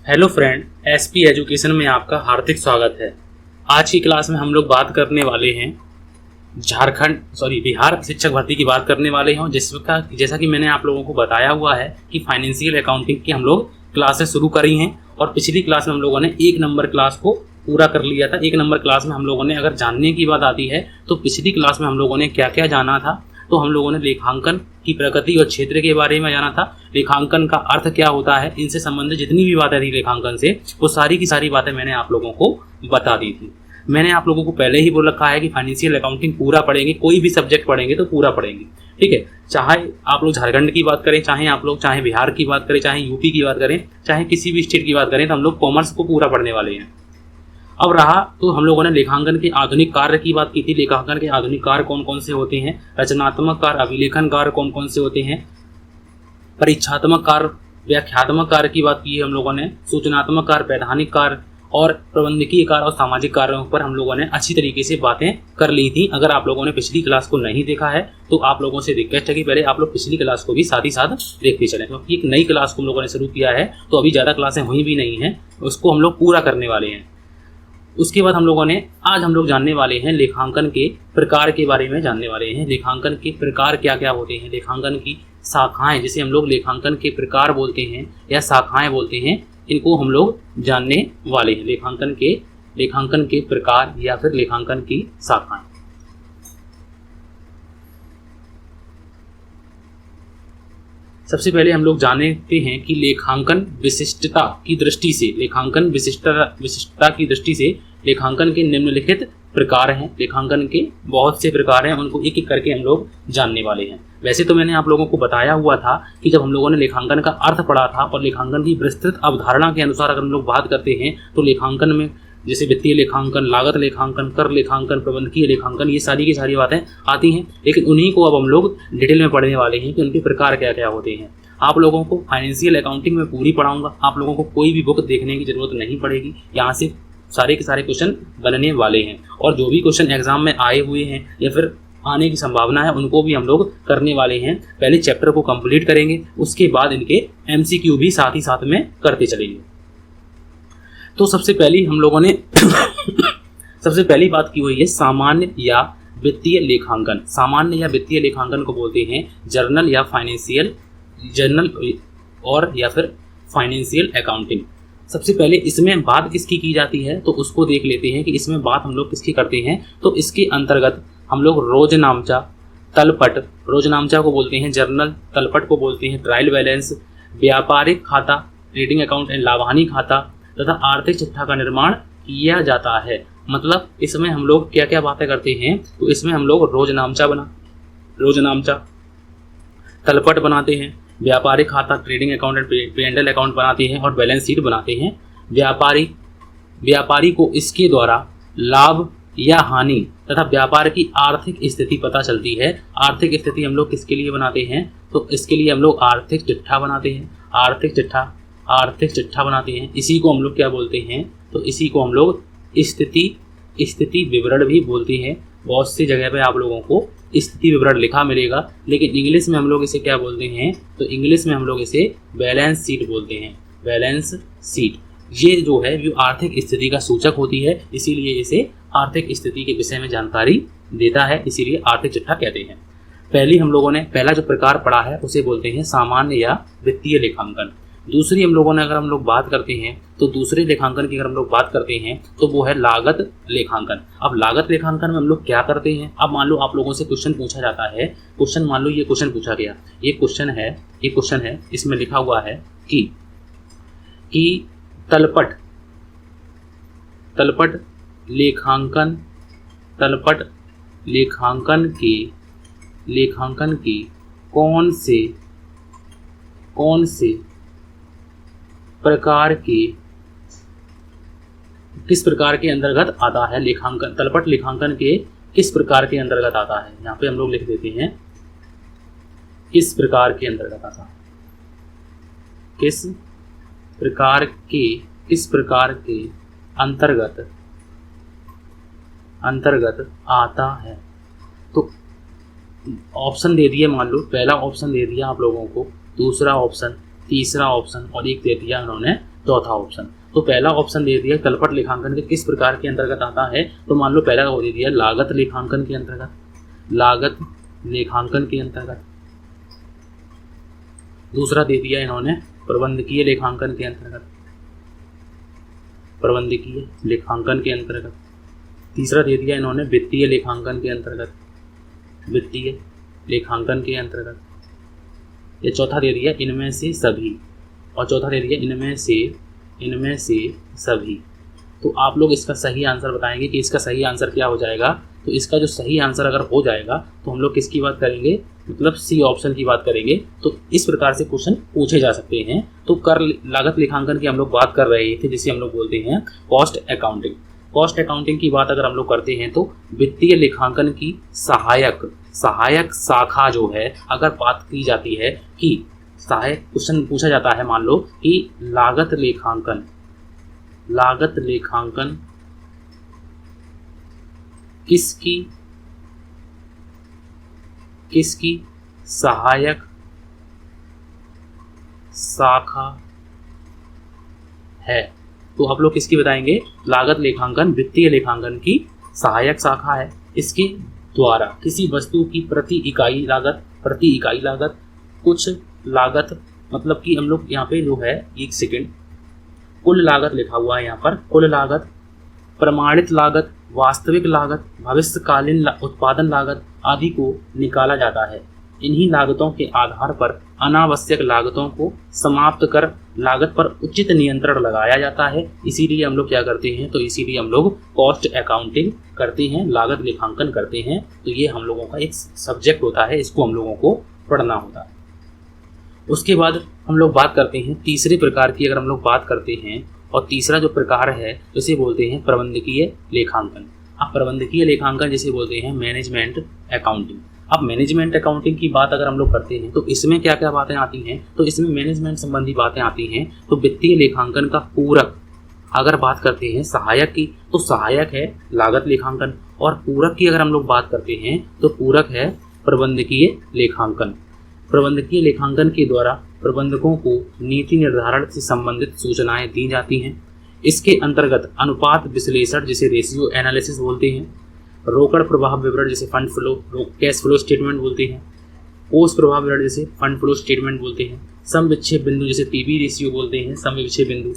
Hello friend, SP education में आपका हार्दिक स्वागत है। आज की क्लास में हम लोग बात करने वाले हैं बिहार शिक्षक भर्ती की बात करने वाले हैं। जैसा कि मैंने आप लोगों को बताया हुआ है कि फाइनेंशियल अकाउंटिंग की हम लोग क्लासेस शुरू करी हैं और पिछली क्लास में हम लोगों ने 1 नंबर क्लास को पूरा कर लिया था। 1 नंबर क्लास में हम लोगों ने अगर जानने की बात आती है तो पिछली क्लास में हम लोगों ने क्या क्या जाना था। तो हम लोगों ने लेखांकन की प्रकृति और क्षेत्र के बारे में जाना था, लेखांकन का अर्थ क्या होता है, इनसे संबंधित जितनी भी बातें थी लेखांकन से, वो सारी की सारी बातें मैंने आप लोगों को बता दी थी। मैंने आप लोगों को पहले ही बोल रखा है कि फाइनेंशियल अकाउंटिंग पूरा पढ़ेंगे, कोई भी सब्जेक्ट पढ़ेंगे तो पूरा पढ़ेंगे, ठीक है। चाहे आप लोग झारखंड की बात करें, चाहे बिहार की बात करें, चाहे यूपी की बात करें, चाहे किसी भी स्टेट की बात करें, तो हम लोग कॉमर्स को पूरा पढ़ने वाले हैं। अब रहा तो हम लोगों ने लेखांकन के आधुनिक कार्य की बात की थी। लेखांकन के आधुनिक कार्य कौन कौन से होते हैं, रचनात्मक कार्य, अभिलेखन कार्य कौन कौन से होते हैं, परीक्षात्मक कार्य, व्याख्यात्मक कार्य की बात की है हम लोगों ने, सूचनात्मक कार्य, वैधानिक कार्य और प्रबंधकीय कार्य और सामाजिक कार्यों पर हम लोगों ने अच्छी तरीके से बातें कर ली थी। अगर आप लोगों ने पिछली क्लास को नहीं देखा है तो आप लोगों से रिक्वेस्ट है कि पहले आप लोग पिछली क्लास को भी साथ ही साथ देखते चलें, क्योंकि एक नई क्लास को हम लोगों ने शुरू किया है तो अभी ज़्यादा क्लासें हुई भी नहीं हैं, उसको हम लोग पूरा करने वाले हैं। उसके बाद आज हम लोग जानने वाले हैं लेखांकन के प्रकार के बारे में जानने वाले हैं। लेखांकन के प्रकार क्या क्या होते हैं, लेखांकन की शाखाएं, जिसे हम लोग लेखांकन के प्रकार बोलते हैं या शाखाएं बोलते हैं, इनको हम लोग जानने वाले हैं। लेखांकन के प्रकार या फिर लेखांकन की शाखाएं। सबसे पहले हम लोग जानते हैं कि लेखांकन विशिष्टता की दृष्टि से लेखांकन के निम्नलिखित प्रकार हैं। लेखांकन के बहुत से प्रकार हैं, उनको एक एक करके हम लोग जानने वाले हैं। वैसे तो मैंने आप लोगों को बताया हुआ था कि जब हम लोगों ने लेखांकन का अर्थ पढ़ा था और लेखांकन की विस्तृत अवधारणा के अनुसार अगर हम लोग बात करते हैं तो लेखांकन में जैसे वित्तीय लेखांकन, लागत लेखांकन, कर लेखांकन, प्रबंधकीय लेखांकन, ये सारी की सारी बातें आती हैं। लेकिन उन्हीं को अब हम लोग डिटेल में पढ़ने वाले हैं कि उनके प्रकार क्या क्या होते हैं। आप लोगों को फाइनेंशियल अकाउंटिंग में पूरी पढ़ाऊंगा, आप लोगों को कोई भी बुक देखने की जरूरत नहीं पड़ेगी। यहाँ से सारे के सारे क्वेश्चन बनने वाले हैं और जो भी क्वेश्चन एग्जाम में आए हुए हैं या फिर आने की संभावना है उनको भी हम लोग करने वाले हैं। पहले चैप्टर को कंप्लीट करेंगे, उसके बाद इनके MCQ भी साथ ही साथ में करते चलेंगे। तो सबसे पहली हम लोगों ने सबसे पहली बात की हुई है सामान्य या वित्तीय लेखांकन। सामान्य या वित्तीय लेखांकन को बोलते हैं जर्नल और या फिर फाइनेंशियल अकाउंटिंग। सबसे पहले इसमें बात किसकी की जाती है तो उसको देख लेते हैं कि इसमें बात हम लोग किसकी करते हैं। तो इसके अंतर्गत हम लोग रोजनामचा, तलपट, रोजनामचा को बोलते हैं जर्नल, तलपट को बोलते हैं ट्रायल बैलेंस, व्यापारिक खाता, ट्रेडिंग अकाउंट एंड लाभानी खाता तथा आर्थिक चिट्ठा का निर्माण किया जाता है। मतलब इसमें हम लोग क्या क्या बातें करते हैं तो इसमें हम लोग रोजनामचा, तलपट बनाते हैं, व्यापारिक खाता, trading account and P&L account बनाते हैं और बैलेंस शीट बनाते हैं। व्यापारी को इसके द्वारा लाभ या हानि तथा व्यापार की आर्थिक स्थिति पता चलती है। आर्थिक स्थिति हम लोग किसके लिए बनाते हैं तो इसके लिए हम लोग आर्थिक चिट्ठा बनाते हैं। आर्थिक चिट्ठा बनाते हैं, इसी को हम लोग क्या बोलते हैं तो इसी को हम लोग स्थिति विवरण भी बोलते हैं। बहुत सी जगह पे आप लोगों को स्थिति विवरण लिखा मिलेगा, लेकिन इंग्लिश में हम लोग इसे क्या बोलते हैं तो इंग्लिश में हम लोग इसे बैलेंस शीट बोलते हैं। बैलेंस शीट ये जो है वो आर्थिक स्थिति का सूचक होती है, इसीलिए इसे आर्थिक स्थिति के विषय में जानकारी देता है, इसीलिए आर्थिक चिट्ठा कहते हैं। पहला जो प्रकार पढ़ा है उसे बोलते हैं सामान्य या वित्तीय लेखांकन। दूसरी हम लोग बात करते हैं तो दूसरे लेखांकन की अगर हम लोग बात करते हैं तो वो है लागत लेखांकन। अब लागत लेखांकन में हम लोग क्या करते हैं, अब मान लो आप लोगों से क्वेश्चन पूछा जाता है, मान लो ये क्वेश्चन पूछा गया, ये क्वेश्चन है, इसमें लिखा हुआ है कि तलपट लेखांकन के कौन से प्रकार के किस प्रकार के अंतर्गत आता है लेखांकन, तलपट लेखांकन के किस प्रकार के अंतर्गत आता है। यहाँ पे हम लोग लिख देते हैं किस प्रकार के अंतर्गत आता है, किस प्रकार के अंतर्गत आता है। तो ऑप्शन दे दिए, मान लो पहला ऑप्शन दे दिया आप लोगों को, दूसरा ऑप्शन, तीसरा ऑप्शन और एक दे दिया उन्होंने चौथा ऑप्शन। तो पहला ऑप्शन दे दिया तलपट लेखांकन के किस प्रकार के अंतर्गत आता है, तो मान लो पहला दे दिया लागत लेखांकन के अंतर्गत, लागत लेखांकन के अंतर्गत। दूसरा दे दिया इन्होंने प्रबंधकीय लेखांकन के अंतर्गत, प्रबंधकीय लेखांकन के अंतर्गत। तीसरा दे दिया इन्होंने वित्तीय लेखांकन के अंतर्गत, वित्तीय लेखांकन के अंतर्गत। ये चौथा दे दिया इनमें से सभी, और चौथा दे दिया इनमें से सभी। तो आप लोग इसका सही आंसर बताएंगे कि इसका सही आंसर क्या हो जाएगा। तो इसका जो सही आंसर अगर हो जाएगा तो हम लोग किसकी बात करेंगे, मतलब सी ऑप्शन की बात करेंगे। तो इस प्रकार से क्वेश्चन पूछे जा सकते हैं। तो कर लागत लेखांकन की हम लोग बात कर रहे थे, जिसे हम लोग बोलते हैं कॉस्ट अकाउंटिंग। कॉस्ट अकाउंटिंग की बात अगर हम लोग करते हैं तो वित्तीय लेखांकन की सहायक शाखा जो है, अगर बात की जाती है कि सहायक क्वेश्चन पूछा जाता है, मान लो कि लागत लेखांकन किसकी सहायक शाखा है, तो आप लोग किसकी बताएंगे, लागत लेखांकन वित्तीय लेखांकन की सहायक शाखा है। इसके द्वारा किसी वस्तु की प्रति इकाई लागत, कुछ लागत, मतलब कि हम लोग यहाँ पे जो है एक सेकेंड, कुल लागत लिखा हुआ है यहाँ पर, कुल लागत, प्रमाणित लागत, वास्तविक लागत, भविष्यकालीन उत्पादन लागत आदि को निकाला जाता है। इन्हीं लागतों के आधार पर अनावश्यक लागतों को समाप्त कर लागत पर उचित नियंत्रण लगाया जाता है। इसीलिए हम लोग क्या करते हैं, तो इसीलिए हम लोग कॉस्ट अकाउंटिंग करते हैं, लागत लेखांकन करते हैं। तो ये हम लोगों का एक सब्जेक्ट होता है, इसको हम लोगों को पढ़ना होता है। उसके बाद हम लोग बात करते हैं तीसरे प्रकार की, अगर हम लोग बात करते हैं, और तीसरा जो प्रकार है उसे बोलते हैं प्रबंधकीय लेखांकन। अब प्रबंधकीय लेखांकन जिसे बोलते हैं मैनेजमेंट अकाउंटिंग। अब मैनेजमेंट अकाउंटिंग की बात अगर हम लोग करते हैं तो इसमें क्या क्या बातें आती हैं, तो इसमें मैनेजमेंट संबंधी बातें आती हैं। तो वित्तीय लेखांकन का पूरक अगर बात करते हैं सहायक की, तो सहायक है लागत लेखांकन, और पूरक की अगर हम लोग बात करते हैं तो पूरक है प्रबंधकीय लेखांकन। प्रबंधकीय लेखांकन के द्वारा प्रबंधकों को नीति निर्धारण से संबंधित सूचनाएं दी जाती हैं। इसके अंतर्गत अनुपात विश्लेषण जिसे रेशियो एनालिसिस बोलते हैं, रोकड़ प्रवाह विवरण जिसे fund flow cash flow statement बोलते हैं, कोष प्रवाह विवरण जिसे फंड फ्लो स्टेटमेंट बोलते हैं, सम विक्षेप बिंदु जिसे पीवी रेशियो बोलते हैं, सम विक्षेप बिंदु,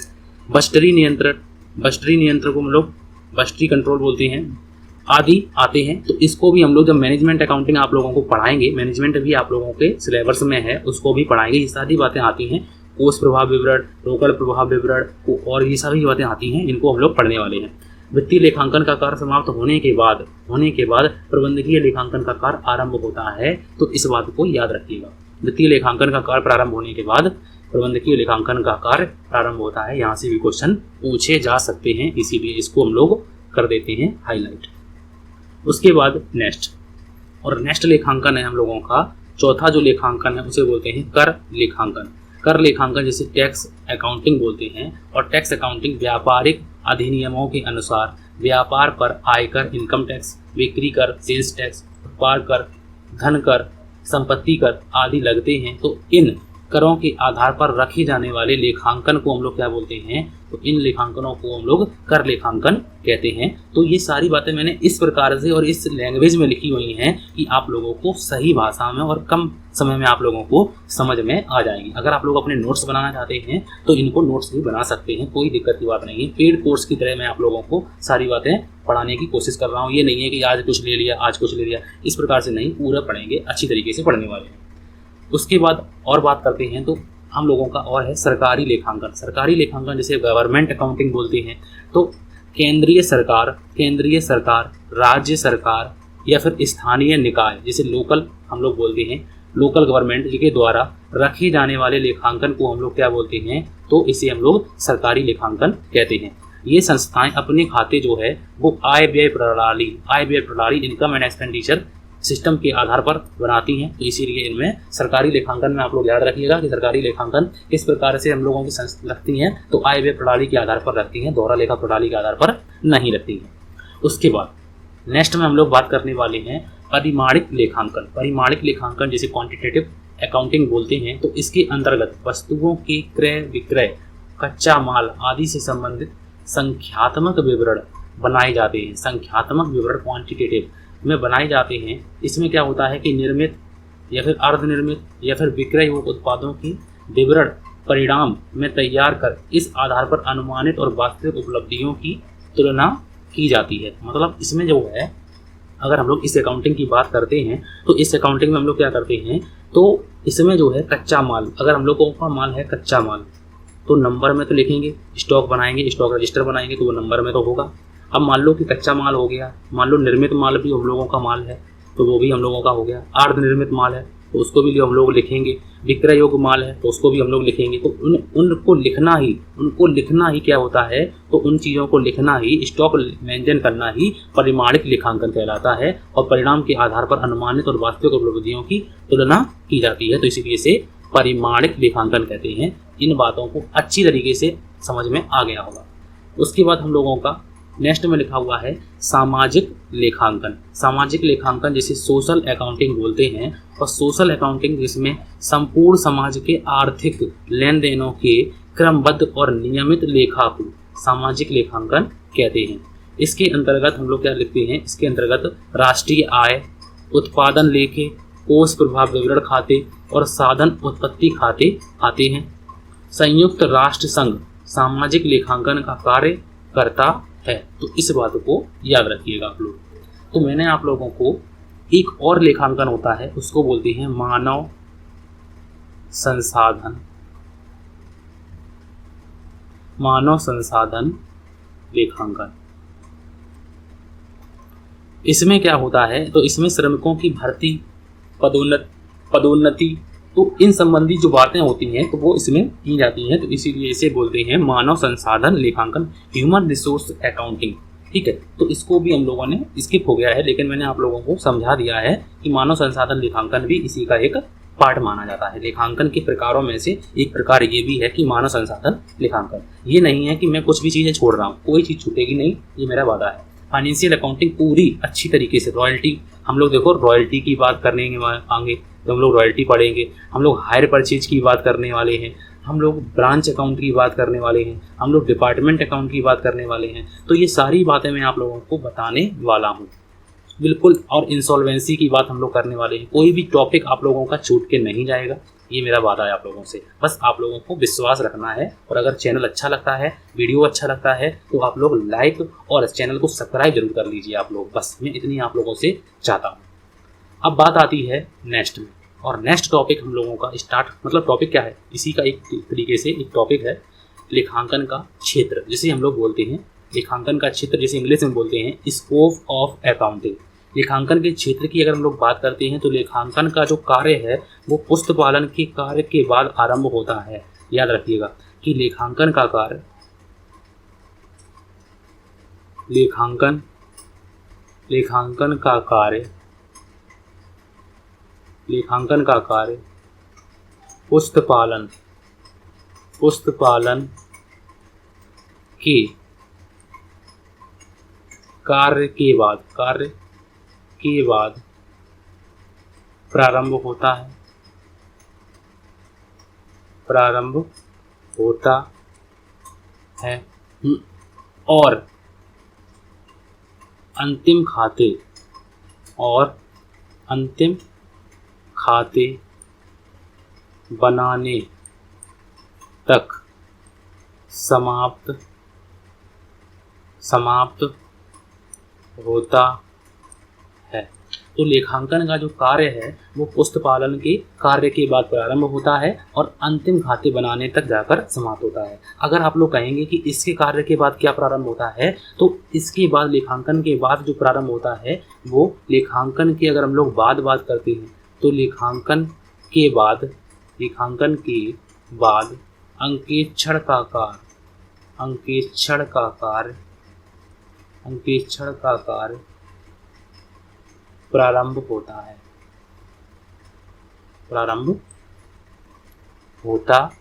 बस्टरी नियंत्रण को हम लोग बस्टरी कंट्रोल बोलते हैं, आदि आते हैं। तो इसको भी हम लोग जब मैनेजमेंट अकाउंटिंग आप लोगों को पढ़ाएंगे, मैनेजमेंट भी आप लोगों के सिलेबस में है, उसको भी पढ़ाएंगे। ये सारी बातें आती हैं, कोष प्रवाह विवरण, रोकड़ प्रवाह विवरण और ये सारी बातें आती हैं, इनको हम लोग पढ़ने वाले हैं। वित्तीय लेखांकन का कार्य समाप्त होने के बाद प्रबंधकीय लेखांकन का कार्य आरंभ होता है। तो इस बात को याद रखिएगा, वित्तीय लेखांकन का कार्य प्रारंभ होने के बाद प्रबंधकीय लेखांकन का कार्य प्रारंभ होता है। यहाँ से भी क्वेश्चन पूछे जा सकते हैं, इसीलिए इसको हम लोग कर देते हैं हाईलाइट। उसके बाद नेक्स्ट लेखांकन है हम लोगों का चौथा जो लेखांकन है उसे बोलते हैं कर लेखांकन। कर लेखांकन जिसे टैक्स अकाउंटिंग बोलते हैं, और टैक्स अकाउंटिंग व्यापारिक अधिनियमों के अनुसार व्यापार पर आयकर इनकम टैक्स, बिक्री कर सेल्स टैक्स, उत्पाद कर, धन कर, संपत्ति कर आदि लगते हैं। तो इन करों के आधार पर रखे जाने वाले लेखांकन को हम लोग क्या बोलते हैं, तो इन लेखांकनों को हम लोग कर लेखांकन कहते हैं। तो ये सारी बातें मैंने इस प्रकार से और इस लैंग्वेज में लिखी हुई हैं कि आप लोगों को सही भाषा में और कम समय में आप लोगों को समझ में आ जाएगी। अगर आप लोग अपने नोट्स बनाना चाहते हैं तो इनको नोट्स भी बना सकते हैं, कोई दिक्कत की बात नहीं है। पेड कोर्स की तरह मैं आप लोगों को सारी बातें पढ़ाने की कोशिश कर रहा हूँ। ये नहीं है कि आज कुछ ले लिया आज कुछ ले लिया, इस प्रकार से नहीं, पूरा पढ़ेंगे, अच्छी तरीके से पढ़ने वाले हैं। उसके बाद और बात करते हैं तो हम लोगों का और है सरकारी लेखांकन। सरकारी लेखांकन जिसे गवर्नमेंट अकाउंटिंग बोलते हैं। तो केंद्रीय सरकार, राज्य सरकार या फिर स्थानीय निकाय जिसे लोकल हम लोग बोलते हैं, लोकल गवर्नमेंट के द्वारा रखे जाने वाले लेखांकन को हम लोग क्या बोलते हैं, तो इसे हम लोग सरकारी लेखांकन कहते हैं। ये संस्थाएं अपने खाते जो है वो आय व्यय प्रणाली इनकम एंड एक्सपेंडिचर सिस्टम के आधार पर बनाती हैं। तो इसीलिए इनमें सरकारी लेखांकन में आप लोग याद रखिएगा कि सरकारी लेखांकन किस प्रकार से हम लोगों की लगती हैं, तो आय व्यय प्रणाली के आधार पर रखती हैं, दोहरा लेखा प्रणाली के आधार पर नहीं रखती हैं। उसके बाद नेक्स्ट में हम लोग बात करने वाले हैं परिमाणिक लेखांकन। परिमाणिक लेखांकन जिसे क्वांटिटेटिव अकाउंटिंग बोलते हैं। तो इसके अंतर्गत वस्तुओं के क्रय विक्रय कच्चा माल आदि से संबंधित संख्यात्मक विवरण बनाए जाते हैं। संख्यात्मक विवरण क्वांटिटेटिव में बनाए जाते हैं। इसमें क्या होता है कि निर्मित या फिर अर्धनिर्मित या फिर विक्रय योग्य उत्पादों की विवरण परिणाम में तैयार कर इस आधार पर अनुमानित और वास्तविक उपलब्धियों की तुलना की जाती है। मतलब इसमें जो है, अगर हम लोग इस अकाउंटिंग की बात करते हैं तो इस अकाउंटिंग में हम लोग क्या करते हैं, तो इसमें जो है कच्चा माल, अगर हम लोगों का माल है कच्चा माल तो नंबर में तो लिखेंगे, स्टॉक बनाएंगे, स्टॉक रजिस्टर बनाएंगे तो वो नंबर में तो होगा। अब मान लो कि कच्चा माल हो गया, मान लो निर्मित माल भी हम लोगों का माल है तो वो भी हम लोगों का हो गया। अर्धनिर्मित माल है तो उसको भी हम लोग लिखेंगे। विक्रय योग्य माल है तो उसको भी हम लोग लिखेंगे। तो उनको लिखना ही क्या होता है, तो उन चीज़ों को लिखना ही, स्टॉक मेंशन करना ही परिमाणिक लेखांकन कहलाता है। और परिणाम के आधार पर अनुमानित और वास्तविक उपलब्धियों की तुलना की जाती है, तो इसीलिए इसे परिमाणिक लेखांकन कहते हैं। इन बातों को अच्छी तरीके से समझ में आ गया होगा। उसके बाद हम लोगों का नेक्स्ट में लिखा हुआ है सामाजिक लेखांकन। सामाजिक लेखांकन जिसे सोशल अकाउंटिंग बोलते हैं, और सोशल अकाउंटिंग जिसमें संपूर्ण समाज के आर्थिक लेन देनों के क्रमबद्ध और नियमित लेखा को सामाजिक लेखांकन कहते हैं। इसके अंतर्गत हम लोग क्या लिखते हैं, इसके अंतर्गत राष्ट्रीय आय, उत्पादन लेखे, कोष प्रभाव विवरण खाते और साधन उत्पत्ति खाते आते हैं। संयुक्त राष्ट्र संघ सामाजिक लेखांकन का कार्य करता है, तो इस बात को याद रखिएगा आप लोग। तो मैंने आप लोगों को एक और लेखांकन होता है, उसको बोलते हैं मानव संसाधन लेखांकन। इसमें क्या होता है, तो इसमें श्रमिकों की भर्ती, पदोन्नति, तो इन संबंधी जो बातें होती हैं तो वो इसमें की जाती हैं, तो इसीलिए इसे बोलते हैं मानव संसाधन लेखांकन, ह्यूमन रिसोर्स अकाउंटिंग। ठीक है, तो इसको भी हम लोगों ने स्किप हो गया है, लेकिन मैंने आप लोगों को समझा दिया है कि मानव संसाधन लेखांकन भी इसी का एक पार्ट माना जाता है। लेखांकन के प्रकारों में से एक प्रकार ये भी है कि मानव संसाधन लेखांकन। ये नहीं है कि मैं कुछ भी चीज़ें छोड़ रहा हूँ, कोई चीज़ छूटेगी नहीं, ये मेरा वादा है। फाइनेंशियल अकाउंटिंग पूरी अच्छी तरीके से, रॉयल्टी, हम लोग देखो रॉयल्टी की बात करने आगे तो हम लोग रॉयल्टी पढ़ेंगे, हम लोग हायर परचेज की बात करने वाले हैं, हम लोग ब्रांच अकाउंट की बात करने वाले हैं, हम लोग डिपार्टमेंट अकाउंट की बात करने वाले हैं। तो ये सारी बातें मैं आप लोगों को बताने वाला हूँ बिल्कुल। और इंसॉल्वेंसी की बात हम लोग करने वाले हैं। कोई भी टॉपिक आप लोगों का छूट के नहीं जाएगा, ये मेरा वादा है आप लोगों से। बस आप लोगों को विश्वास रखना है, और अगर चैनल अच्छा लगता है, वीडियो अच्छा लगता है, तो आप लोग लाइक और चैनल को सब्सक्राइब जरूर कर लीजिए आप लोग। बस मैं इतनी आप लोगों से चाहता हूँ। अब बात आती है नेक्स्ट में, और नेक्स्ट टॉपिक हम लोगों का स्टार्ट, मतलब टॉपिक क्या है, इसी का एक तरीके से एक टॉपिक है लेखांकन का क्षेत्र, जिसे हम लोग बोलते हैं लेखांकन का क्षेत्र, जिसे इंग्लिश में बोलते हैं स्कोप ऑफ अकाउंटिंग। लेखांकन के क्षेत्र की अगर हम लोग बात करते हैं तो लेखांकन का जो कार्य है वो पुस्तपालन के कार्य के बाद आरंभ होता है। याद रखिएगा कि लेखांकन का कार्य पुस्तपालन के कार्य के बाद प्रारंभ होता है और अंतिम खाते बनाने तक समाप्त होता है। तो लेखांकन का जो कार्य है वो पुस्तपालन के कार्य के बाद प्रारंभ होता है और अंतिम खाते बनाने तक जाकर समाप्त होता है। अगर आप लोग कहेंगे कि इसके कार्य के बाद क्या प्रारंभ होता है, तो इसके बाद लेखांकन के बाद जो प्रारंभ होता है वो लेखांकन की, अगर हम लोग बात करते हैं तो लेखांकन के बाद अंकेक्षण का कार्य प्रारंभ होता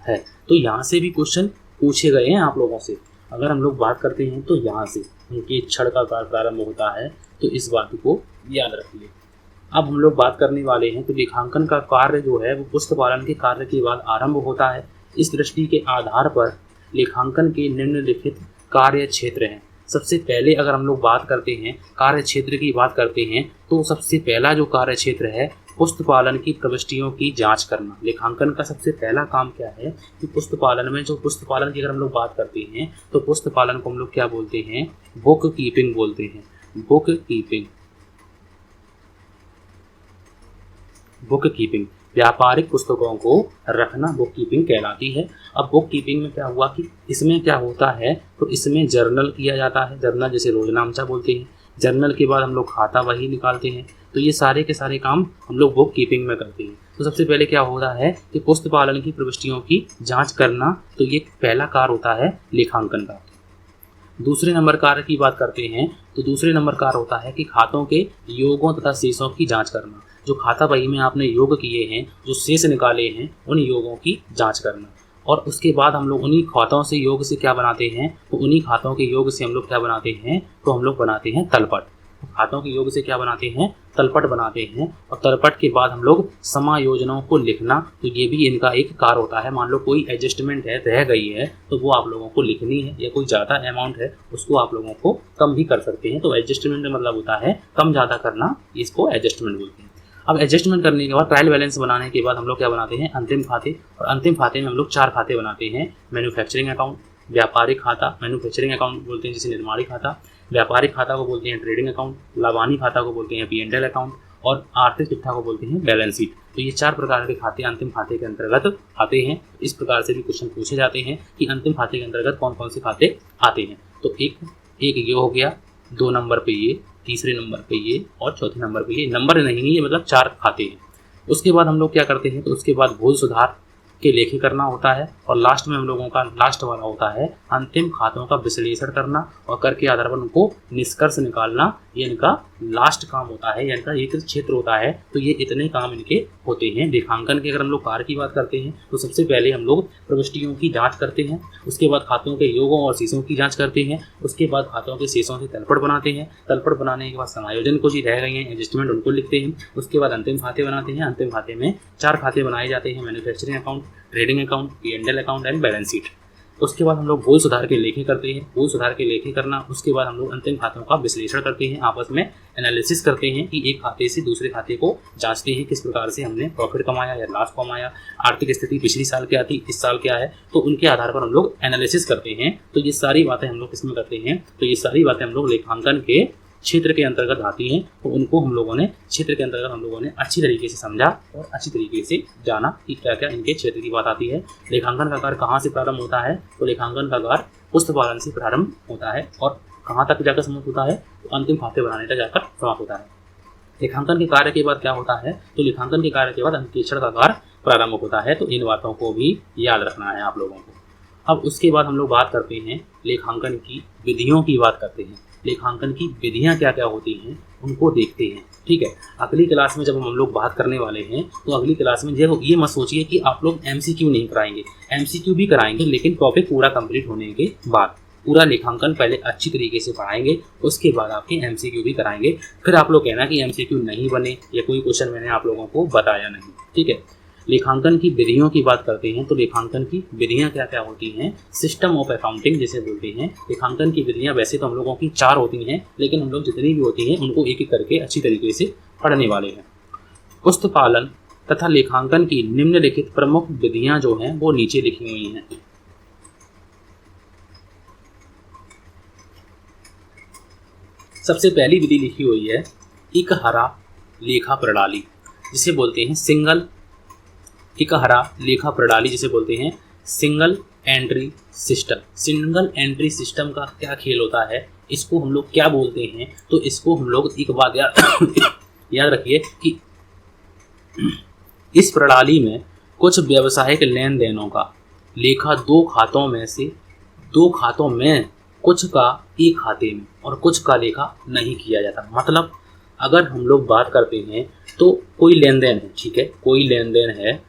है। तो यहाँ से भी क्वेश्चन पूछे गए हैं आप लोगों से। अगर हम लोग बात करते हैं तो यहाँ से अंकेक्षण का कार्य प्रारंभ होता है, तो इस बात को याद रखिए। अब हम लोग बात करने वाले हैं तो लेखांकन का कार्य जो है वो पुस्तपालन के कार्य के बाद आरंभ होता है। इस दृष्टि के आधार पर लेखांकन के निम्नलिखित कार्य क्षेत्र हैं। सबसे पहले अगर हम लोग बात करते हैं कार्य क्षेत्र की बात करते हैं तो सबसे पहला जो कार्य क्षेत्र है पुस्तपालन की प्रविष्टियों की जांच करना। लेखांकन का सबसे पहला काम क्या है कि पुस्तपालन में जो पुस्तपालन की अगर हम लोग बात करते हैं तो पुस्तपालन को हम लोग क्या बोलते हैं, बुक कीपिंग बोलते हैं। बुक कीपिंग, बुक कीपिंग व्यापारिक पुस्तकों को रखना बुक कीपिंग कहलाती है। अब बुक कीपिंग में क्या हुआ कि इसमें क्या होता है तो इसमें जर्नल किया जाता है। जर्नल जैसे रोजनामचा बोलते हैं। जर्नल के बाद हम लोग खाता वही निकालते हैं। तो ये सारे के सारे काम हम लोग बुक कीपिंग में करते हैं। तो सबसे पहले क्या होता है कि पुस्तपालन की प्रविष्टियों की जांच करना, तो ये पहला कार्य होता है लेखांकन का। दूसरे नंबर कार्य की बात करते हैं तो दूसरे नंबर कार्य होता है कि खातों के योगों तथा शेषों की जांच करना। जो खाता बही में आपने योग किए हैं, जो शेष निकाले हैं, उन योगों की जांच करना। और उसके बाद हम लोग उन्हीं खातों से योग से क्या बनाते हैं तो उन्हीं खातों के योग से हम लोग क्या बनाते हैं तो हम लोग बनाते हैं तलपट। खातों के योग से क्या बनाते हैं, तलपट बनाते हैं। और तलपट के बाद हम लोग समायोजनों को लिखना, तो ये भी इनका एक कार्य होता है। मान लो कोई एडजस्टमेंट है, रह गई है, तो वो आप लोगों को लिखनी है, या कोई ज़्यादा अमाउंट है उसको आप लोगों को कम भी कर सकते हैं। तो एडजस्टमेंट का मतलब होता है कम ज़्यादा करना, इसको एडजस्टमेंट बोलते हैं। अब एडजस्टमेंट करने के बाद ट्रायल बैलेंस बनाने के बाद हम लोग क्या बनाते हैं, अंतिम खाते। और अंतिम खाते में हम लोग 4 खाते बनाते हैं। मैन्युफैक्चरिंग अकाउंट, व्यापारिक खाता, मैन्युफैक्चरिंग अकाउंट बोलते हैं जिसे निर्माणी खाता, व्यापारिक खाता को बोलते हैं ट्रेडिंग अकाउंट, लाभानी खाता को बोलते हैं P&L अकाउंट, और आर्थिक चिट्ठा को बोलते हैं बैलेंस शीट। तो ये 4 प्रकार के खाते अंतिम खाते के अंतर्गत आते हैं। इस प्रकार से भी क्वेश्चन पूछे जाते हैं कि अंतिम खाते के अंतर्गत कौन कौन से खाते आते हैं। तो एक ये हो गया, 2 नंबर पे ये, तीसरे नंबर पे ये, और चौथे नंबर पे ये। नंबर नहीं है, ये मतलब 4 खाते हैं। उसके बाद हम लोग क्या करते हैं तो उसके बाद भूल सुधार के लेखी करना होता है। और लास्ट में हम लोगों का लास्ट वाला होता है अंतिम खातों का विश्लेषण करना और कर के आधार पर उनको निष्कर्ष निकालना। ये इनका लास्ट काम होता है, इनका एक क्षेत्र होता है। तो ये इतने काम इनके होते हैं। लेखांकन के अगर हम लोग कार्य की बात करते हैं तो सबसे पहले हम लोग प्रविष्टियों की जांच करते हैं। उसके बाद खातों के योगों और शेषों की जांच करते हैं। उसके बाद खातों के शेषों से तलपट बनाते हैं। तलपट बनाने के बाद समायोजन को जी रह गई हैं एडजस्टमेंट उनको लिखते हैं। उसके बाद अंतिम खाते बनाते हैं। अंतिम खाते में 4 खाते बनाए जाते हैं, manufacturing account, trading account, P&L account and balance sheet. उसके बाद हम लोग भूल सुधार के लेखे करते हैं। भूल सुधार के लेखे करना, उसके बाद हम लोग अंतिम खातों का विश्लेषण करते हैं, आपस में एनालिसिस करते हैं कि एक खाते से दूसरे खाते को जांचते हैं किस प्रकार से हमने प्रॉफिट कमाया या लॉस कमाया, आर्थिक स्थिति पिछली साल क्या थी, इस साल क्या है। तो उनके आधार पर हम लोग एनालिसिस करते हैं। तो ये सारी बातें हम लोग किसमें करते हैं तो ये सारी बातें हम लोग लेखांकन के क्षेत्र के अंतर्गत आती हैं। तो उनको हम लोगों ने क्षेत्र के अंतर्गत हम लोगों ने अच्छी तरीके से समझा और अच्छी तरीके से जाना कि क्या क्या इनके क्षेत्र की बात आती है। लेखांकन का कार्य कहाँ से प्रारंभ होता है तो लेखांकन का कार्य पुस्तपालन से प्रारंभ होता है और कहाँ तक जाकर समाप्त होता है तो अंतिम खाते बनाने तक जाकर समाप्त होता है। लेखांकन के कार्य के बाद क्या होता है तो लेखांकन के कार्य के बाद अंकेक्षण का कार्य प्रारंभ होता है। तो इन बातों को भी याद रखना है आप लोगों को। अब उसके बाद हम लोग बात करते हैं लेखांकन की विधियों की बात करते हैं। लेखांकन की विधियां क्या क्या होती हैं उनको देखते हैं, ठीक है। अगली क्लास में जब हम लोग बात करने वाले हैं तो अगली क्लास में जब ये मत सोचिए कि आप लोग MCQ नहीं कराएंगे, MCQ भी कराएंगे लेकिन टॉपिक पूरा कंप्लीट होने के बाद। पूरा लेखांकन पहले अच्छी तरीके से पढ़ाएंगे, उसके बाद आपके MCQ भी कराएंगे। फिर आप लोग कहना कि MCQ नहीं बने या कोई क्वेश्चन मैंने आप लोगों को बताया नहीं, ठीक है। लेखांकन की विधियों की बात करते हैं तो लेखांकन की विधियां क्या क्या होती हैं। सिस्टम ऑफ अकाउंटिंग जिसे बोलते हैं। लेखांकन की विधियां वैसे तो हम लोगों की 4 होती हैं लेकिन हम लोग जितनी भी होती हैं उनको एक एक करके अच्छी तरीके से पढ़ने वाले हैं। पुस्तपालन तथा लेखांकन की निम्नलिखित प्रमुख विधियां जो हैं वो नीचे लिखी हुई हैं। सबसे पहली विधि लिखी हुई है इकहरा लेखा प्रणाली जिसे बोलते हैं सिंगल इकहरा लेखा प्रणाली जिसे बोलते हैं single entry system. Single entry system का क्या खेल होता है, इसको हम लोग क्या बोलते हैं तो इसको हम लोग एक बात याद रखिए कि इस प्रणाली में कुछ व्यावसायिक लेन देनों का लेखा 2 खातों में से 2 खातों में कुछ का एक खाते में और कुछ का लेखा नहीं किया जाता। मतलब अगर हम लोग बात करते हैं तो कोई लेन देन है, ठीक है, कोई लेन देन है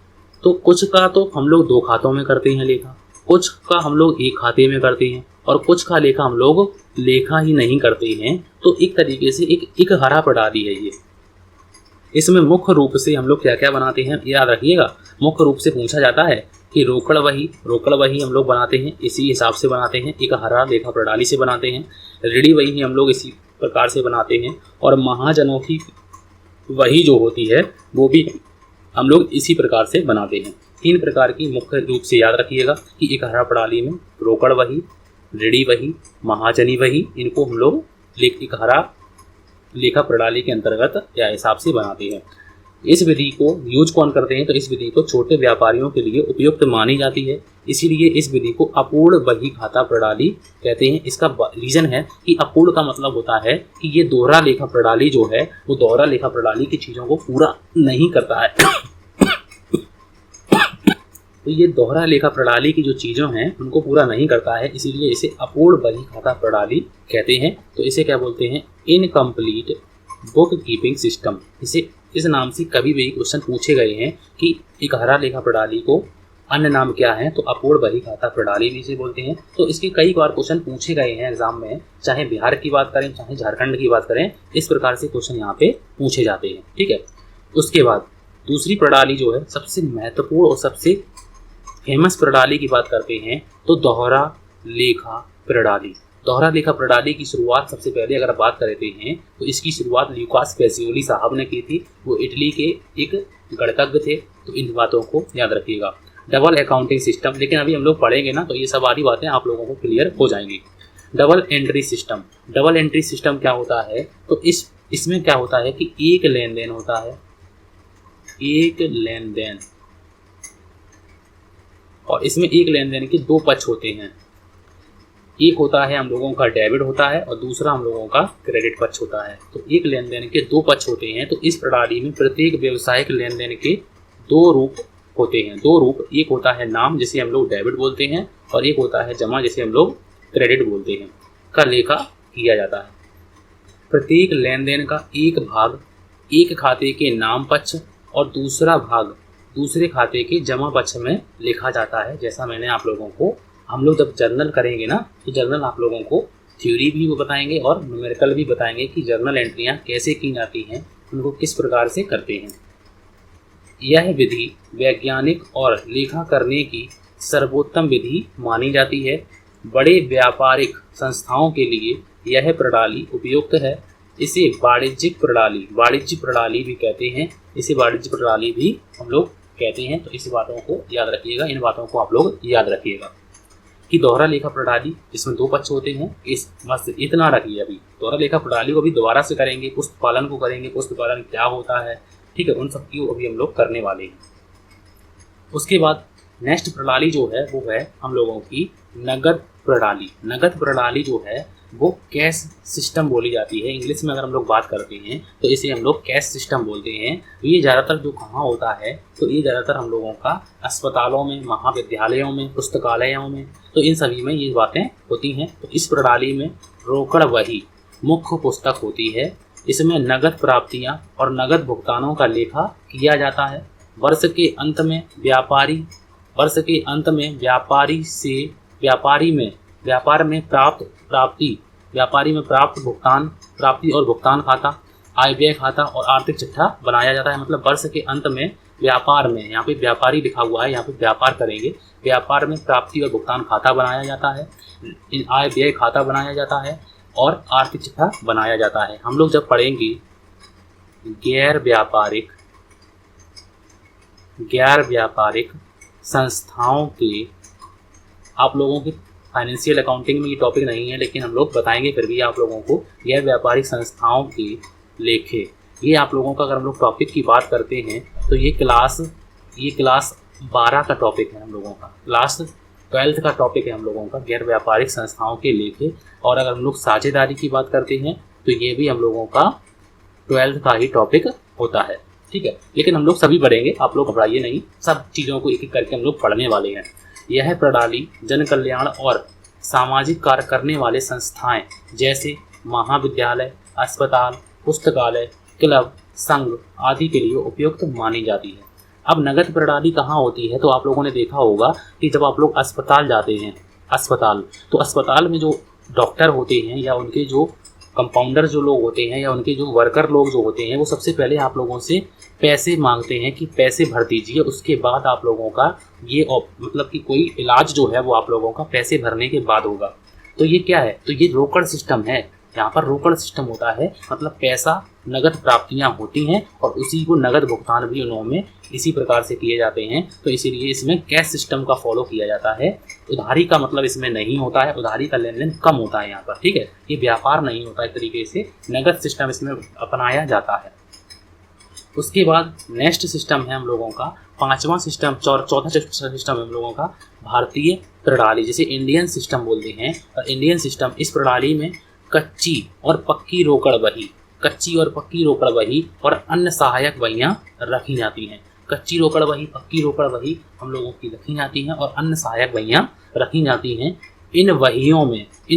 तो कुछ का तो हम लोग 2 खातों में करते हैं लेखा, कुछ का हम लोग एक खाते में करते हैं और कुछ का लेखा हम लोग लेखा ही नहीं करते हैं। तो एक तरीके से एक इकहरा प्रणाली है ये। इसमें मुख्य रूप से हम लोग क्या क्या बनाते हैं याद रखिएगा। मुख्य रूप से पूछा जाता है कि रोकड़ वही हम लोग बनाते हैं, इसी हिसाब से बनाते हैं। एक हरा लेखा प्रणाली से बनाते हैं। ऋणी वही हम लोग इसी प्रकार से बनाते हैं। और महाजनों की वही जो होती है वो भी हम लोग इसी प्रकार से बनाते हैं। 3 प्रकार की मुख्य रूप से याद रखिएगा कि एक हरा प्रणाली में रोकड़ वही, ऋणी वही, महाजनी वही, इनको हम लोग एक हरा लेखा प्रणाली के अंतर्गत या हिसाब से बनाते हैं। इस विधि को यूज कौन करते हैं, तो इस विधि को छोटे व्यापारियों के लिए उपयुक्त मानी जाती है। इसीलिए इस विधि को अपूर्ण बही खाता प्रणाली कहते हैं। इसका रीजन है कि अपूर्ण का मतलब होता है कि ये दोहरा लेखा प्रणाली जो है वो दोहरा लेखा प्रणाली की चीज़ों को पूरा नहीं करता है। तो ये दोहरा लेखा प्रणाली की जो चीज़ें हैं उनको पूरा नहीं करता है, इसीलिए इसे अपूर्ण बही खाता प्रणाली कहते हैं। तो इसे क्या बोलते हैं, इनकम्प्लीट बुक कीपिंग सिस्टम। इसे इस नाम से कभी भी क्वेश्चन पूछे गए हैं कि एक हरा लेखा प्रणाली को अन्य नाम क्या है, तो अपूर्ण बही खाता प्रणाली भी इसे बोलते हैं। तो इसके कई बार क्वेश्चन पूछे गए हैं एग्जाम में, चाहे बिहार की बात करें चाहे झारखंड की बात करें, इस प्रकार से क्वेश्चन यहाँ पे पूछे जाते हैं। ठीक है, उसके बाद दूसरी प्रणाली जो है सबसे महत्वपूर्ण और सबसे फेमस प्रणाली की बात करते हैं तो दोहरा लेखा प्रणाली। दोहरा लेखा प्रणाली की शुरुआत सबसे पहले अगर बात करते हैं तो इसकी शुरुआत लुकास पेसियोली साहब ने की थी। वो इटली के एक गणितज्ञ थे। तो इन बातों को याद रखिएगा। डबल अकाउंटिंग सिस्टम, लेकिन अभी हम लोग पढ़ेंगे ना तो ये सब आधी बातें आप लोगों को क्लियर हो जाएंगी। Double entry system, double entry system क्या होता है, तो इसमें क्या होता है कि एक लेन देन होता है, एक लेन देन, और इसमें एक लेन देन के 2 पक्ष होते हैं। एक होता है हम लोगों का डेबिट होता है और दूसरा हम लोगों का क्रेडिट पक्ष होता है। तो एक लेन देन के 2 पक्ष होते हैं। तो इस प्रणाली में प्रत्येक व्यवसायिक लेन देन के 2 रूप होते हैं। 2 रूप, एक होता है नाम जिसे हम लोग डेबिट बोलते हैं और एक होता है जमा जिसे हम लोग क्रेडिट बोलते हैं, का लेखा किया जाता है। प्रत्येक लेन देन का एक भाग एक खाते के नाम पक्ष और दूसरा भाग दूसरे खाते के जमा पक्ष में लिखा जाता है। जैसा मैंने आप लोगों को, हम लोग जब जर्नल करेंगे ना तो जर्नल आप लोगों को थ्योरी भी वो बताएंगे और न्यूमेरिकल भी बताएंगे कि जर्नल एंट्रियाँ कैसे की जाती हैं, उनको किस प्रकार से करते हैं। यह विधि वैज्ञानिक और लेखा करने की सर्वोत्तम विधि मानी जाती है। बड़े व्यापारिक संस्थाओं के लिए यह प्रणाली उपयुक्त है। इसे वाणिज्यिक प्रणाली भी कहते हैं। इसे वाणिज्यिक प्रणाली भी हम लोग कहते हैं। तो इस बातों को याद रखिएगा, इन बातों को आप लोग याद रखिएगा कि दोहरा लेखा प्रणाली जिसमें 2 पक्ष होते हैं। इस बस इतना रखिए। अभी दोहरा लेखा प्रणाली को भी दोबारा से करेंगे, पुस्त पालन को करेंगे, पुस्त पालन क्या होता है, ठीक है, उन सब की अभी हम लोग करने वाले हैं। उसके बाद नेक्स्ट प्रणाली जो है वो है हम लोगों की नगद प्रणाली। नगद प्रणाली जो है वो कैश सिस्टम बोली जाती है। इंग्लिश में अगर हम लोग बात करते हैं तो इसे हम लोग कैश सिस्टम बोलते हैं। ये ज़्यादातर जो कहाँ होता है, तो ये ज़्यादातर हम लोगों का अस्पतालों में, महाविद्यालयों में, पुस्तकालयों में, तो इन सभी में ये बातें होती हैं। तो इस प्रणाली में रोकड़ वही मुख्य पुस्तक होती है। इसमें नगद प्राप्तियाँ और नगद भुगतानों का लेखा किया जाता है। वर्ष के अंत में प्राप्ति और भुगतान खाता, आय व्यय खाता और आर्थिक चिट्ठा बनाया जाता है। मतलब वर्ष के अंत में व्यापार में, यहाँ पे व्यापारी लिखा हुआ है, यहाँ पे व्यापार करेंगे, व्यापार में प्राप्ति और भुगतान खाता बनाया जाता है, आय व्यय खाता बनाया जाता है और आर्थिक चिट्ठा बनाया जाता है। हम लोग जब पढ़ेंगे गैर व्यापारिक संस्थाओं के, आप लोगों की फाइनेंशियल अकाउंटिंग में ये टॉपिक नहीं है लेकिन हम लोग बताएंगे फिर भी आप लोगों को, गैर व्यापारिक संस्थाओं के लेखे, ये आप लोगों का अगर हम लोग टॉपिक की बात करते हैं तो ये क्लास 12 का टॉपिक है हम लोगों का, क्लास 12 का टॉपिक है हम लोगों का, गैर व्यापारिक संस्थाओं के लेखे। और अगर हम लोग साझेदारी की बात करते हैं तो ये भी हम लोगों का 12 का ही टॉपिक होता है, ठीक है। लेकिन हम लोग सभी पढ़ेंगे, आप लोग घबराइए नहीं, सब चीज़ों को एक एक करके हम लोग पढ़ने वाले हैं। यह प्रणाली जन कल्याण और सामाजिक कार्य करने वाले संस्थाएं जैसे महाविद्यालय, अस्पताल, पुस्तकालय, क्लब, संघ आदि के लिए उपयुक्त मानी जाती है। अब नगद प्रणाली कहाँ होती है, तो आप लोगों ने देखा होगा कि जब आप लोग अस्पताल जाते हैं, तो अस्पताल में जो डॉक्टर होते हैं या उनके जो कंपाउंडर जो लोग होते हैं या उनके जो वर्कर लोग जो होते हैं वो सबसे पहले आप लोगों से पैसे मांगते हैं कि पैसे भर दीजिए, उसके बाद आप लोगों का ये मतलब कि कोई इलाज जो है वो आप लोगों का पैसे भरने के बाद होगा। तो ये क्या है, तो ये रोकड़ सिस्टम है। यहाँ पर रोकड़ सिस्टम होता है, मतलब पैसा नगद प्राप्तियाँ होती हैं और उसी को नगद भुगतान भी उन्होंने इसी प्रकार से किए जाते हैं। तो इसीलिए इसमें कैश सिस्टम का फॉलो किया जाता है। उधारी का मतलब इसमें नहीं होता है, उधारी का लेन देन कम होता है यहाँ पर, ठीक है। ये व्यापार नहीं होता, एक तरीके से नगद सिस्टम इसमें अपनाया जाता है। उसके बाद नेक्स्ट सिस्टम है हम लोगों का पांचवा सिस्टम, चौथा सिस्टम है हम लोगों का भारतीय प्रणाली, जिसे इंडियन सिस्टम बोलते हैं। और इंडियन सिस्टम, इस प्रणाली में कच्ची और पक्की रोकड़ बही, कच्ची और पक्की रोकड़ बही और अन्य सहायक बहियाँ रखी जाती हैं। कच्ची रोकड़ बही, पक्की रोकड़ बही हम लोगों की रखी जाती हैं और अन्य सहायक बहियाँ रखी जाती हैं। इन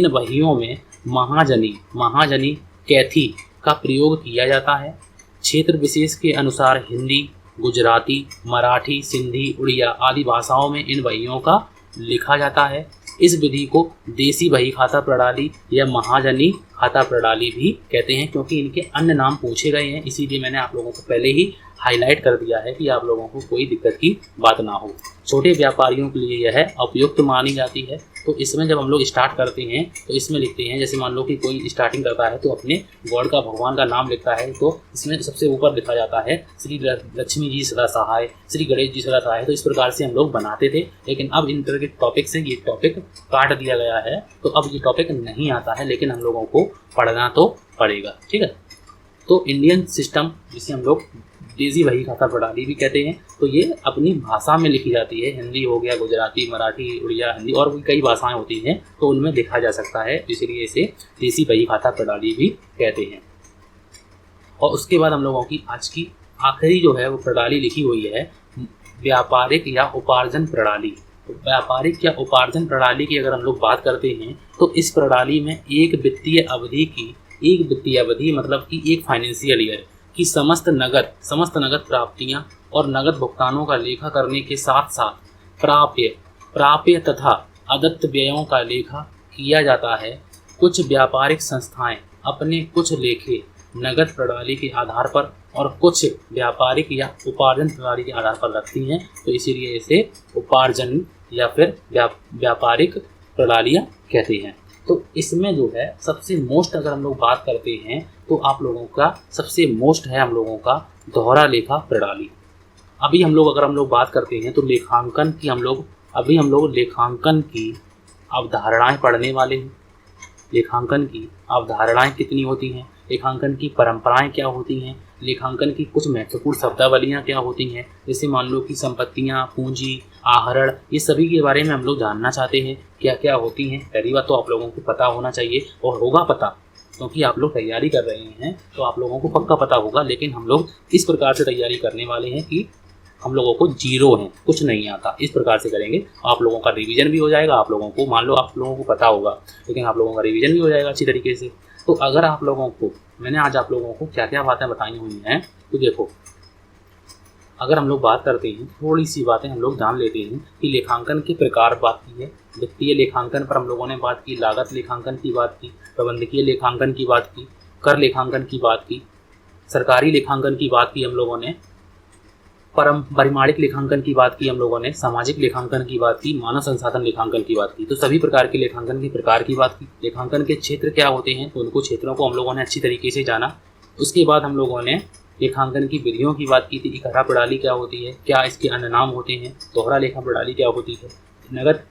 बहियों में महाजनी कैथी का प्रयोग किया जाता है। क्षेत्र विशेष के अनुसार हिंदी, गुजराती, मराठी, सिंधी, उड़िया आदि भाषाओं में इन बहियों का लिखा जाता है। इस विधि को देसी बही खाता प्रणाली या महाजनी खाता प्रणाली भी कहते हैं, क्योंकि इनके अन्य नाम पूछे गए हैं, इसीलिए मैंने आप लोगों को पहले ही हाईलाइट कर दिया है कि आप लोगों को कोई दिक्कत की बात ना हो। छोटे व्यापारियों के लिए यह उपयुक्त मानी जाती है। तो इसमें जब हम लोग स्टार्ट करते हैं तो इसमें लिखते हैं, जैसे मान लो कि कोई स्टार्टिंग करता है तो अपने गॉड का, भगवान का नाम लिखता है, तो इसमें सबसे ऊपर लिखा जाता है श्री लक्ष्मी जी सदा सहाय, श्री गणेश जी सदा सहाय। तो इस प्रकार से हम लोग बनाते थे, लेकिन अब इंटर के टॉपिक से ये टॉपिक काट दिया गया है, तो अब ये टॉपिक नहीं आता है, लेकिन हम लोगों को पढ़ना तो पड़ेगा, ठीक है। तो इंडियन सिस्टम, जिसे हम लोग देसी बही खाता प्रणाली भी कहते हैं, तो ये अपनी भाषा में लिखी जाती है। हिंदी हो गया, गुजराती, मराठी, उड़िया, हिंदी और भी कई भाषाएं होती हैं, तो उनमें लिखा जा सकता है, इसलिए इसे देसी बही खाता प्रणाली भी कहते हैं। और उसके बाद हम लोगों की आज की आखिरी जो है वो प्रणाली लिखी हुई है व्यापारिक या उपार्जन प्रणाली। तो व्यापारिक या उपार्जन प्रणाली की अगर हम लोग बात करते हैं तो इस प्रणाली में एक वित्तीय अवधि मतलब कि एक फाइनेंशियल ईयर की समस्त नगद प्राप्तियां और नगद भुगतानों का लेखा करने के साथ साथ प्राप्य तथा अदत्त व्ययों का लेखा किया जाता है। कुछ व्यापारिक संस्थाएं अपने कुछ लेखे नगद प्रणाली के आधार पर और कुछ व्यापारिक या उपार्जन प्रणाली के आधार पर रखती हैं, तो इसीलिए इसे उपार्जन या फिर व्यापारिक प्रणालियाँ कहते हैं। तो इसमें जो है सबसे मोस्ट अगर हम लोग बात करते हैं तो आप लोगों का सबसे मोस्ट है हम लोगों का दोहरा लेखा प्रणाली। अभी हम लोग बात करते हैं तो लेखांकन की अवधारणाएं पढ़ने वाले हैं। लेखांकन की अवधारणाएं कितनी होती हैं, लेखांकन की परंपराएं क्या होती हैं, लेखांकन की कुछ महत्वपूर्ण शब्दावलियाँ क्या होती हैं, जैसे मान लो कि संपत्तियाँ, पूंजी, आहरण, ये सभी के बारे में हम लोग जानना चाहते हैं क्या क्या होती हैं। पहली बात तो आप लोगों को पता होना चाहिए और होगा पता, क्योंकि आप लोग तैयारी कर रहे हैं तो आप लोगों को पक्का पता होगा। लेकिन हम लोग इस प्रकार से तैयारी करने वाले हैं कि हम लोगों को जीरो है, कुछ नहीं आता, इस प्रकार से करेंगे। आप लोगों का रिवीजन भी हो जाएगा, आप लोगों को मान लो आप लोगों को पता होगा, लेकिन आप लोगों का रिवीजन भी हो जाएगा अच्छी तरीके से। तो अगर आप लोगों को मैंने आज आप लोगों को क्या क्या बातें बताई हुई हैं, तो देखो अगर हम लोग बात करते हैं, थोड़ी सी बातें हम लोग जान लेते हैं कि लेखांकन के प्रकार बात की है। वित्तीय लेखांकन पर हम लोगों ने बात की, लागत लेखांकन की बात की, प्रबंधकीय लेखांकन की बात की, कर लेखांकन की बात की, सरकारी लेखांकन की बात की हम लोगों ने, परिमाणिक लेखांकन की बात की हम लोगों ने, सामाजिक लेखांकन की बात की, मानव संसाधन लेखांकन की बात की। तो सभी प्रकार के लेखांकन के प्रकार की बात की। लेखांकन के क्षेत्र क्या होते हैं, तो उनको क्षेत्रों को हम लोगों ने अच्छी तरीके से जाना। उसके बाद हम लोगों ने लेखांकन की विधियों की बात की थी, इकट्ठा प्रणाली क्या होती है, क्या इसके अन्य नाम होते हैं, दोहरा लेखा प्रणाली क्या होती है, नगद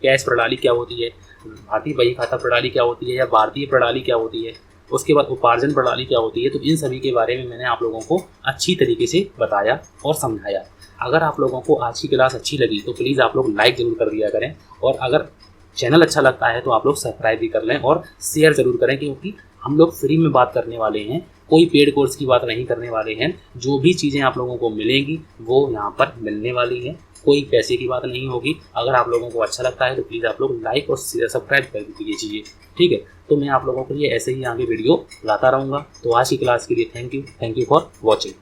कैश प्रणाली क्या होती है, भारतीय बही खाता प्रणाली क्या होती है या भारतीय प्रणाली क्या होती है, उसके बाद उपार्जन प्रणाली क्या होती है। तो इन सभी के बारे में मैंने आप लोगों को अच्छी तरीके से बताया और समझाया। अगर आप लोगों को आज की क्लास अच्छी लगी तो प्लीज़ आप लोग लाइक ज़रूर कर दिया करें, और अगर चैनल अच्छा लगता है तो आप लोग सब्सक्राइब भी कर लें और शेयर ज़रूर करें, क्योंकि हम लोग फ्री में बात करने वाले हैं, कोई पेड कोर्स की बात नहीं करने वाले हैं। जो भी चीज़ें आप लोगों को मिलेंगी वो यहाँ पर मिलने वाली हैं, कोई पैसे की बात नहीं होगी। अगर आप लोगों को अच्छा लगता है तो प्लीज़ आप लोग लाइक और सब्सक्राइब कर दीजिए, ठीक है। तो मैं आप लोगों के लिए ऐसे ही आगे वीडियो लाता रहूँगा। तो आज की क्लास के लिए थैंक यू फॉर वॉचिंग।